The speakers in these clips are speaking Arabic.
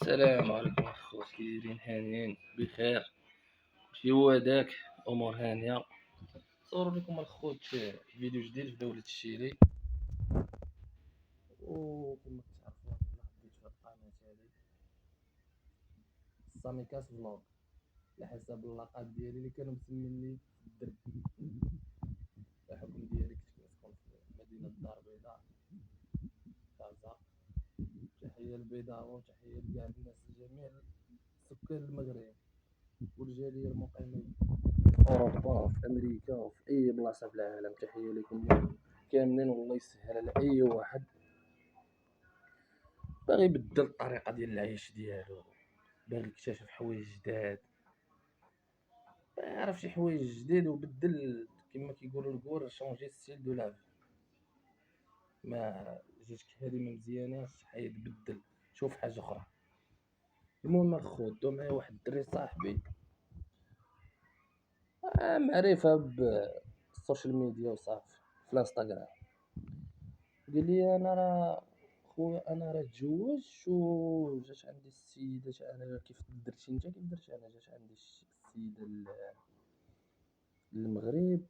السلام عليكم اخوات، كي دايرين؟ هانيين بخير؟ كلشي هو داك، امور هانيه. صور لكم الخوت فيديو جديد في دولة الشيلي، وكما كتعرفوا انا حبيت في القناه هذه ساميكاس فلوغ على حسب اللقب ديالي اللي كانوا مسميني الدرب. الحكم ديالي كنت كنسكن في مدينه الدار البيضاء كازا. تحيه البيضاء وتحيه لكاع الناس، جميع سكان المغرب والجاليه المقيمه في اوروبا، في امريكا، وفي اي بلاصه في العالم. تحيه لكم كاملين، والله يسهل على اي واحد باغي يبدل الطريقه ديال العيش ديالو، باغي يكتشف حوايج جداد، يعرف شي حوايج جديد وبدل كما كيقولوا الكور شونجي ستيل دو لا في. ما جاتك هذه ما مزياناش، حيد بدل شوف حاجه اخرى. المهم الخوت دو معايا واحد الدري صاحبي، معرفه بالسوشيال ميديا وصافي في الانستغرام. قال لي انا خويا انا راه تزوجت وجات عندي السيده. انا كيف درتي انت كيف درت انا؟ جات عندي السيده للمغرب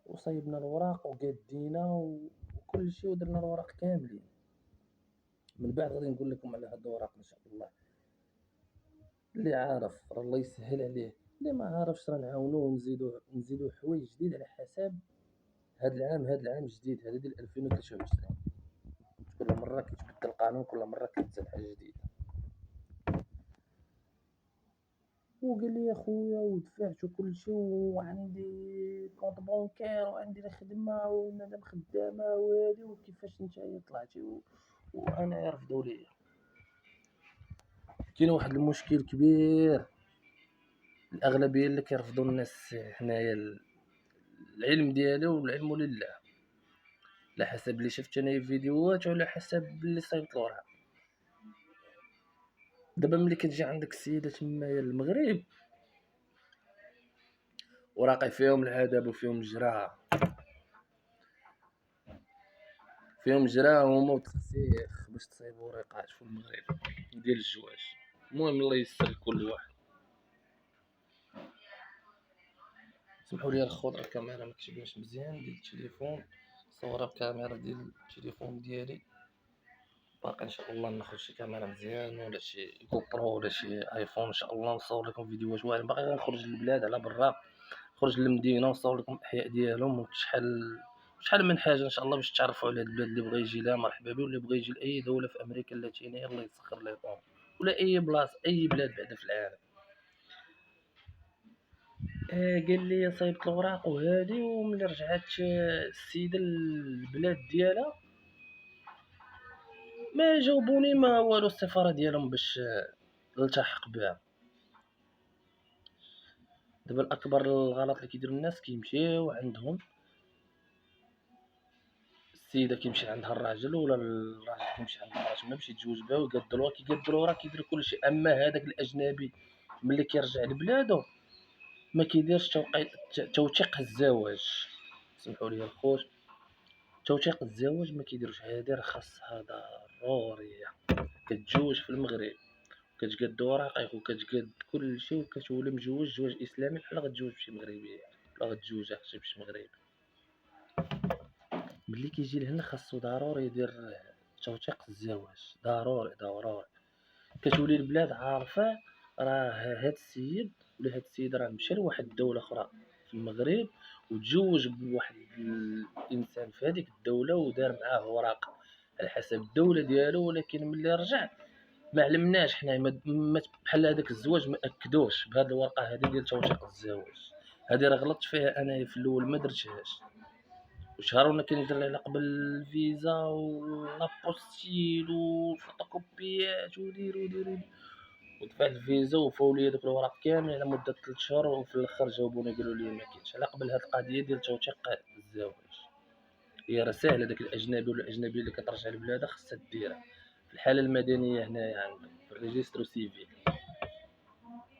وصايبنا الوراق وقادينا وكل شيء ودرنا الوراق كاملين. من بعد غادي نقول لكم على هاد الوراق ان شاء الله. اللي عارف راه الله يسهل عليه، اللي ما عارفش راه نعاونوه ونزيدو حوايج جديد على حساب هاد العام جديد، هذا ديال 2023. كل مره كيتبدل القانون، كل مره كتزاد حاجه جديده. وقال لي يا خويا ودفعت وكلشي وعندي كونط بونكير وعندي الخدمه ومادام خدامه وهادي، وكيفاش نتايا طلعتي وانا يرفضوا ليا. كاين واحد المشكل كبير، الاغلبيه اللي كيرفضوا الناس هنايا العلم ديالي والعلم لله، على حسب اللي شفت انا فيديوهات وعلى حسب اللي صايبت لورا. دابا ملي كتجي عندك السيده تمايا المغرب وراقي فيهم الادب وفيهم الجراحه، فيهم جراه هما وتفسيخ باش تصايبوا ريقات في المغرب ديال الزواج. المهم الله يسر لكل واحد. سمحوا لي الخوت، الكاميرا ما كتبانش مزيان ديال التليفون، صورها بكاميرا ديال التليفون ديالي. باقي ان شاء الله ناخذ شي كاميرا مزيان ولا شي جو برو ولا شي ايفون ان شاء الله، نصور لكم فيديوهات واعره. باقي غنخرج للبلاد على برا، نخرج للمدينه ونصور لكم الاحياء ديالهم وشحال من حاجه ان شاء الله باش تعرفوا على هاد البلاد. اللي بغى يجي لها مرحبا به، واللي بغى يجي لاي دوله في امريكا اللاتينيه الله يسخر لكم، ولا اي بلاصه اي بلاد بعدا في العالم. قال لي صايبت الوراق وهادي، وملي رجعت السيده البلاد ديالها ما جاوبوني ما والو السفاره ديالهم باش نلتحق بها. دابا الاكبر الغلط اللي كيديروا الناس كيمشيو عندهم السيده، كيمشي عندها الراجل ولا الراجل كيمشي عند المراه ما باش يتزوج بها ويقدروها. كيقدروها راه كيدير كلشي. اما هذاك الاجنبي ملي كيرجع لبلادو ما كيديرش توثيق الزواج. سمحوا لي الخوت، توثيق الزواج ما كيديروش. هذه راه خاصها ضروريه. كتزوج في المغرب، كتقاد ورقك وكتقاد كلشي وكتولي مجوج جواز اسلامي بحال غتزوج بشي مغربيه ولا غتزوج اختي بشي مغربي. ملي كيجي لهنا خاصو ضروري يدير توثيق الزواج، ضروري ضروري. كتولي البلاد عارفه راه هاد السيد ولا هاد السيده راه مشى لواحد الدوله اخرى في المغرب وتزوج بواحد الانسان في هذيك الدوله ودار معاه اوراق على حسب الدوله ديالو. ولكن ملي رجع ما علمناش حنا بحال هذاك الزواج ما اكدوش بهذه الورقه هذه ديال توثيق الزواج. هذه راه غلطت فيها انا في الاول ما درتهاش، وشهرونا كندير على قبل الفيزا ولابوستيل والفوتوكوبيات وديروا ودفعت الفيزا وفاو لي دوك الوراق كامل على مده 3 شهور، وفي الاخر جاوبوني قالوا لي ما كاينش. على قبل هذه القضيه ديال توثيق الزواج هي راه ساهله، داك الاجنبي ولا الاجنبيه اللي كترجع لبلادها خاصها ديرها في الحاله المدنيه هنايا عندنا في الريجستر سيفيل.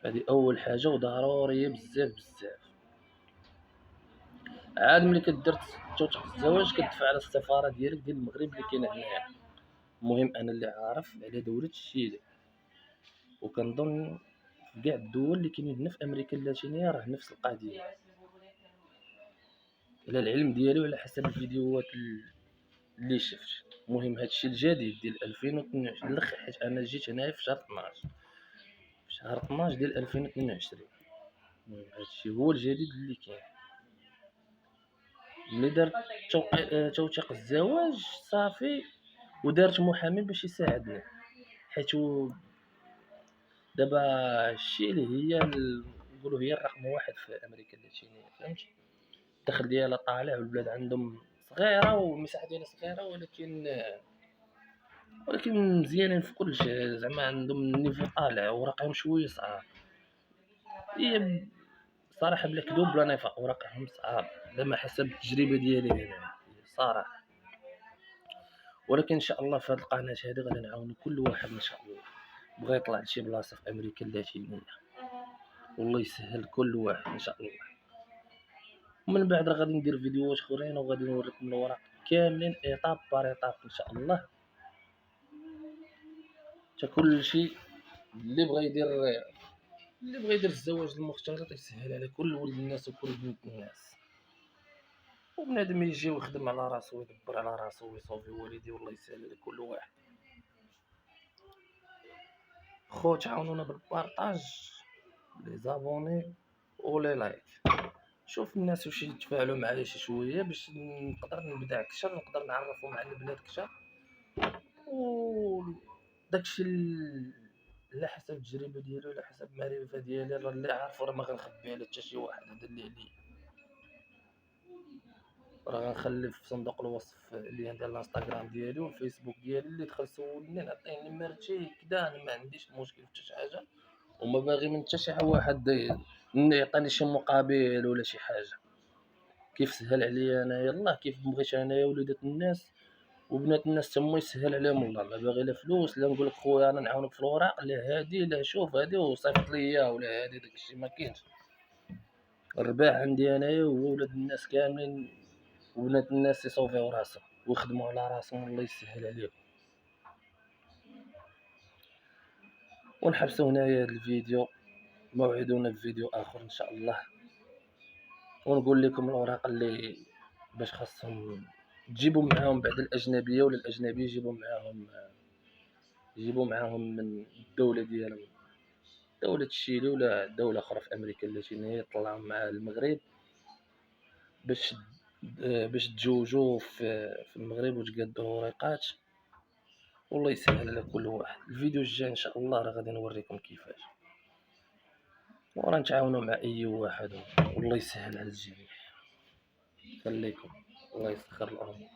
هذه اول حاجه وضروريه بزاف بزاف. عاد ملي كدير توثيق الزواج كتدفع على السفاره ديالك ديال المغرب اللي كاينه هنايا، المهم أنا اللي عارف على دولة تشيلي، وكنظن في كاع الدول اللي كاينين هنا في أمريكا اللاتينية راه نفس القضية، على العلم ديالي وعلى حسب الفيديوهات اللي شفت. المهم هادشي الجديد ديال 2022 الاخ، حيت أنا جيت هنايا في شهر 12 في شهر 12 ديال 2022. المهم هادشي هو الجديد اللي كاين. ملي درت توثيق الزواج صافي، ودارت محامي باش يساعدني، حيت دابا الشي اللي هي نقولوا هي الرقم واحد في امريكا اللاتينيه، فهمتي؟ الدخل ديالها طالع والبلاد عندهم صغيره والمساحه ديالها صغيره، ولكن مزيانين في كل شيء، زعما عندهم النيفو طالع وراقهم شويه صعاب. هي صراحه بلا كذوب بلا نفاق وراقهم صعاب لما حسب التجربه ديالي هنا صراحه. ولكن ان شاء الله في هذه القناه هذه غادي نعاونوا كل واحد ان شاء الله بغى يطلع لشي بلاصه في امريكا اللاتينيه، والله يسهل كل واحد ان شاء الله. ومن بعد راه غادي ندير فيديوهات اخرين وغادي نوريكم الوراق كاملين ايطاب بار ايطاب ان شاء الله، حتى كلشي اللي بغى يدير الزواج المختلط يسهل على كل ولد الناس وكل بنت الناس، وبنادم يجي ويخدم على راسو ويدبر على راسو ويصوفي والديه، والله يسهل على كل واحد. خو تعاونونا بالبارطاج، لي زابوني ولي لايك. شوف الناس واش يتفاعلوا معايا شي شويه باش نقدر نبدع اكثر، نقدر نعرفهم على البلاد اكثر، و داكشي على حسب التجربه ديالي وعلى حسب المعرفه ديالي، راه اللي عارف راه ما غنخبي على حتى شي واحد. هذا اللي عليا راه غنخلي في صندوق الوصف اللي ديال الانستغرام ديالي والفيسبوك ديالي، اللي دخل سولني نعطيه نمرتي كدا، انا ما عنديش مشكل في حتى شي حاجه، وما باغي من حتى شي واحد يعطيني شي مقابل ولا شي حاجه. كيف سهل عليا انا يلاه، كيف بغيت انايا وليدات الناس وبنات الناس تما يسهل عليهم الله. ما باغي لا فلوس لا نقول لك خويا انا نعاونك في الوراق، لا هادي لا شوف هادي وصيفط ليا ولا هادي، داكشي ما كاينش. الرباح عندي انايا هو ولاد الناس كاملين وبنات الناس يصوفيو راسهم ويخدموا على راسهم، الله يسهل عليهم. ونحبسوا هنايا هذا الفيديو، موعدونا في فيديو اخر ان شاء الله، ونقول لكم الوراق اللي باش خاصهم تجيبوا معاهم بعد الاجنبيه، ولا الاجنبيه يجيبوا معاهم من الدوله ديالهم، دولة تشيلي ولا دولة أخرى في أمريكا اللاتينية، يطلعوا مع المغرب باش تجوجوا في المغرب وتقادوا ورقات، والله يسهل على كل واحد. الفيديو الجاي إن شاء الله راه غادي نوريكم كيفاش، وراه نتعاونوا مع أي واحد، والله يسهل على الجميع. خليكم الله يسخر الأمور.